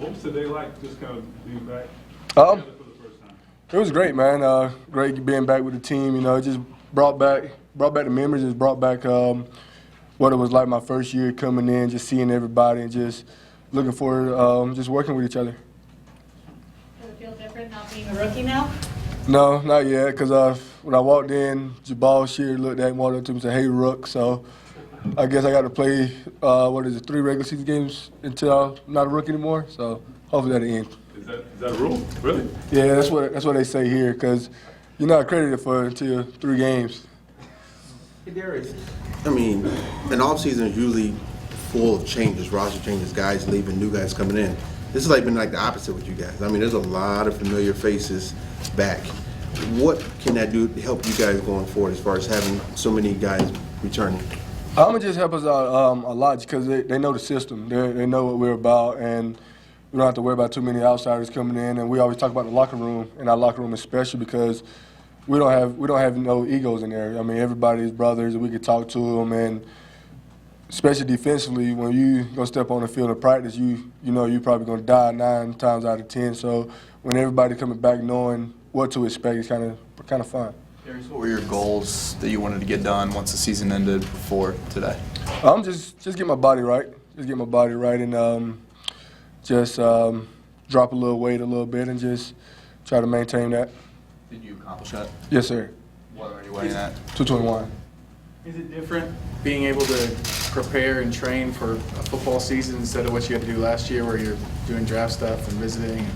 What was today like, just kind of being back Um, together for the first time? It was great, man. Great being back with the team. You know, it just brought back the memories. Just brought back what it was like my first year coming in, just seeing everybody, and just looking forward just working with each other. Does it feel different not being a rookie now? No, not yet, because when I walked in, Jabal Shear looked at me, walked up to me and said, "Hey, Rook." So I guess I got to play, 3 regular season games until I'm not a rookie anymore. So hopefully that'll end. Is that a rule? Really? Yeah, that's what they say here, because you're not credited for it until 3 games. Hey, Darius. I mean, an offseason is usually full of changes, roster changes, guys leaving, new guys coming in. This has been like the opposite with you guys. I mean, there's a lot of familiar faces back. What can that do to help you guys going forward as far as having so many guys returning? I'm gonna just help us out a lot because they know the system. They know what we're about, and we don't have to worry about too many outsiders coming in. And we always talk about the locker room, and our locker room especially, because we don't have no egos in there. I mean, everybody's brothers, and we can talk to them. And especially defensively, when you go step on the field of practice, you know you're probably gonna die 9 times out of 10. So when everybody coming back knowing what to expect, it's kind of fun. Darius, what were your goals that you wanted to get done once the season ended before today? I'm just get my body right. Just get my body right, and just drop a little weight a little bit, and just try to maintain that. Did you accomplish that? Yes, sir. What are you weighing at? 221. Is it different being able to prepare and train for a football season instead of what you had to do last year where you're doing draft stuff and visiting?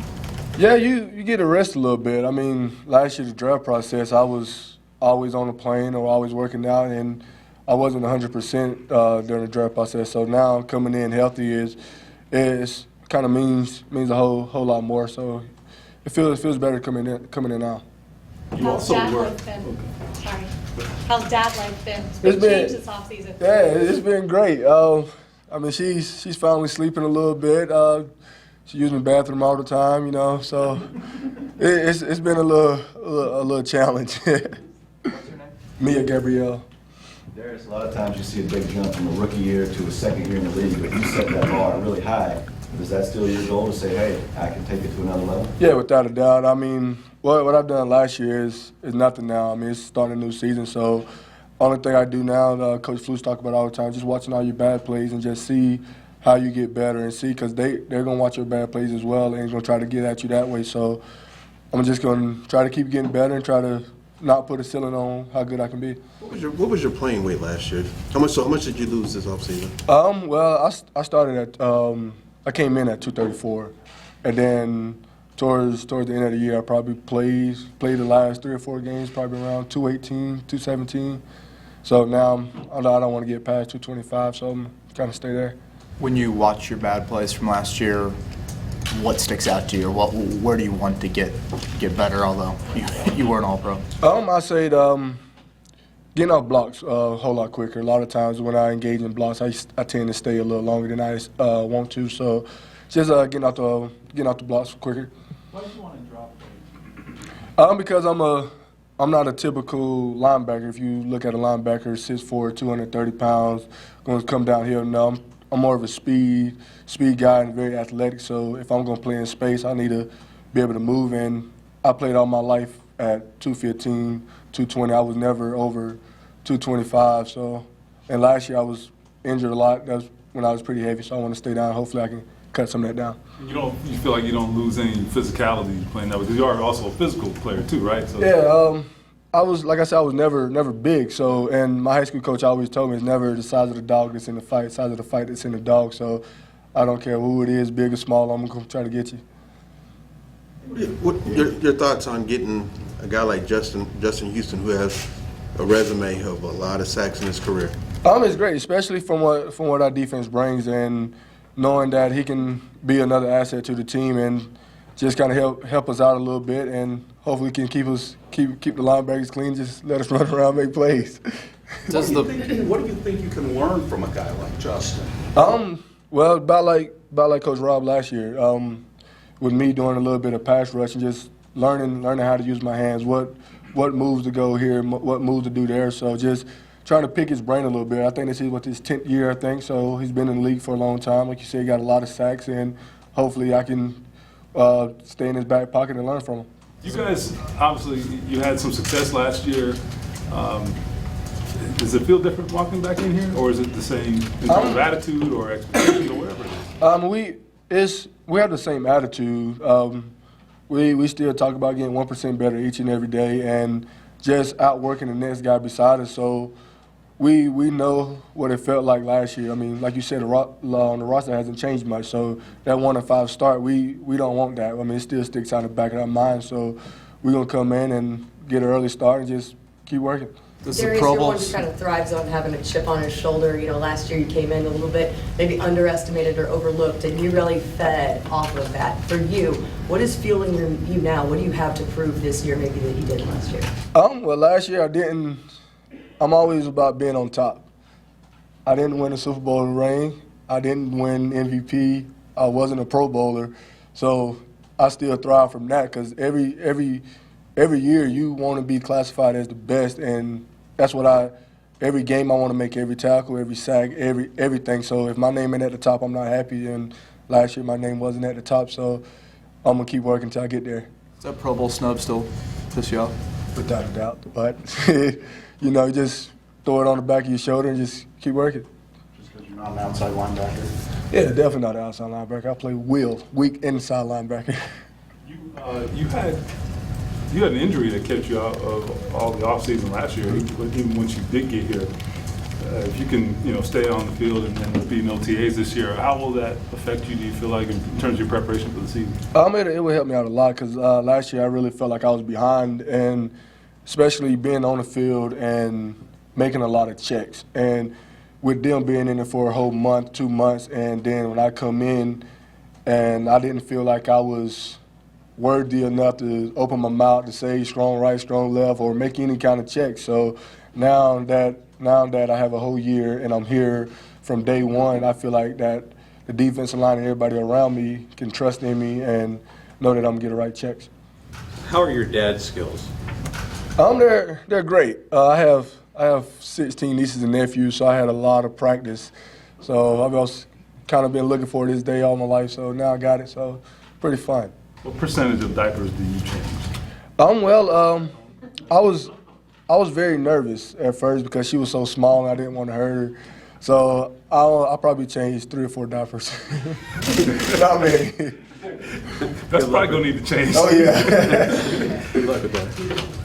Yeah, you get a rest a little bit. I mean, last year the draft process, I was always on the plane or always working out, and I wasn't 100% during the draft process. So now coming in healthy is kind of means a whole lot more. So it feels better coming in now. How's dad life been? Sorry. How's dad life been? It's It's been been- changed this offseason. Yeah, it's been great. I mean, she's finally sleeping a little bit. She using the bathroom all the time, you know. So it's been a little challenge. What's your name? Mia Gabrielle. Darius, a lot of times you see a big jump from a rookie year to a second year in the league, but you set that bar really high. Is that still your goal to say, hey, I can take it to another level? Yeah, without a doubt. I mean, what I've done last year is nothing now. I mean, it's starting a new season, so only thing I do now, Coach Flus talk about all the time, just watching all your bad plays and just see how you get better and see, because they're going to watch your bad plays as well and going to try to get at you that way. So I'm just going to try to keep getting better and try to not put a ceiling on how good I can be. What was your playing weight last year? How much did you lose this offseason? Well, I started at I came in at 234, and then towards the end of the year, I probably played the last 3 or 4 games, probably around 218, 217. So now I don't want to get past 225, so I'm kind of stay there. When you watch your bad plays from last year, what sticks out to you, or where do you want to get better? Although you weren't all pro. I say getting off blocks a whole lot quicker. A lot of times when I engage in blocks, I tend to stay a little longer than I want to. So just getting off the blocks quicker. Why do you want to drop weight? Because I'm not a typical linebacker. If you look at a linebacker, 6'4", 230 pounds, going to come downhill. No, I'm more of a speed guy and very athletic. So if I'm going to play in space, I need to be able to move. And I played all my life at 215, 220. I was never over 225. So, and last year I was injured a lot. That's when I was pretty heavy. So I want to stay down. Hopefully I can cut some of that down. You feel like you don't lose any physicality playing that way, because you are also a physical player too, right? So. Yeah, I was, like I said, I was never big. So, and my high school coach always told me it's never the size of the dog that's in the fight, size of the fight that's in the dog. So I don't care who it is, big or small, I'm going to try to get you. What your thoughts on getting a guy like Justin Houston, who has a resume of a lot of sacks in his career? It's great, especially from what our defense brings, and knowing that he can be another asset to the team and just kind of help us out a little bit, and hopefully can keep the linebackers clean, just let us run around, make plays. What do you think you can learn from a guy like Justin? Well, about like Coach Rob last year, with me doing a little bit of pass rush and just learning how to use my hands, what moves to go here, what moves to do there. So just trying to pick his brain a little bit. I think this is his 10th year, I think. So he's been in the league for a long time. Like you said, he got a lot of sacks, and hopefully I can stay in his back pocket and learn from him. You guys, obviously, you had some success last year. Does it feel different walking back in here, or is it the same in terms of attitude or expectations or whatever it is? We have the same attitude. We still talk about getting 1% better each and every day, and just outworking the next guy beside us. So we know what it felt like last year. I mean, like you said, the roster hasn't changed much. So that 1-5 start, we don't want that. I mean, it still sticks out in the back of our mind. So we're gonna come in and get an early start and just keep working. This is Darius, Pro you're one Bowls. who kind of thrives on having a chip on his shoulder. You know, last year you came in a little bit maybe underestimated or overlooked, and you really fed off of that. For you, what is fueling you now? What do you have to prove this year maybe that you didn't last year? Well, last year I'm always about being on top. I didn't win a Super Bowl ring. I didn't win MVP. I wasn't a Pro Bowler. So I still thrive from that because every year you want to be classified as the best, and that's what every game I want to make every tackle, every sack, everything. So if my name ain't at the top, I'm not happy. And last year my name wasn't at the top, so I'm going to keep working until I get there. Does that Pro Bowl snub still piss you off? Without a doubt. But, you know, just throw it on the back of your shoulder and just keep working. Just because you're not an outside linebacker. Yeah, definitely not an outside linebacker. I play weak inside linebacker. You had an injury that kept you out of all the offseason last year, but even once you did get here. If you can, stay on the field and be no TAs this year, how will that affect you, do you feel like, in terms of your preparation for the season? It will help me out a lot because last year I really felt like I was behind, and especially being on the field and making a lot of checks. And with them being in it for a whole month, 2 months, and then when I come in and I didn't feel like I was worthy enough to open my mouth to say strong right, strong left, or make any kind of check. So now that I have a whole year and I'm here from day one, I feel like that the defensive line and everybody around me can trust in me and know that I'm gonna get the right checks. How are your dad's skills? They're great. I have 16 nieces and nephews, so I had a lot of practice. So I've also kind of been looking for this day all my life. So now I got it. So pretty fun. What percentage of diapers do you change? I was very nervous at first because she was so small and I didn't want to hurt her. So I'll probably change 3 or 4 diapers. Not many. That's probably going to need to change. Oh, yeah. Good luck with that.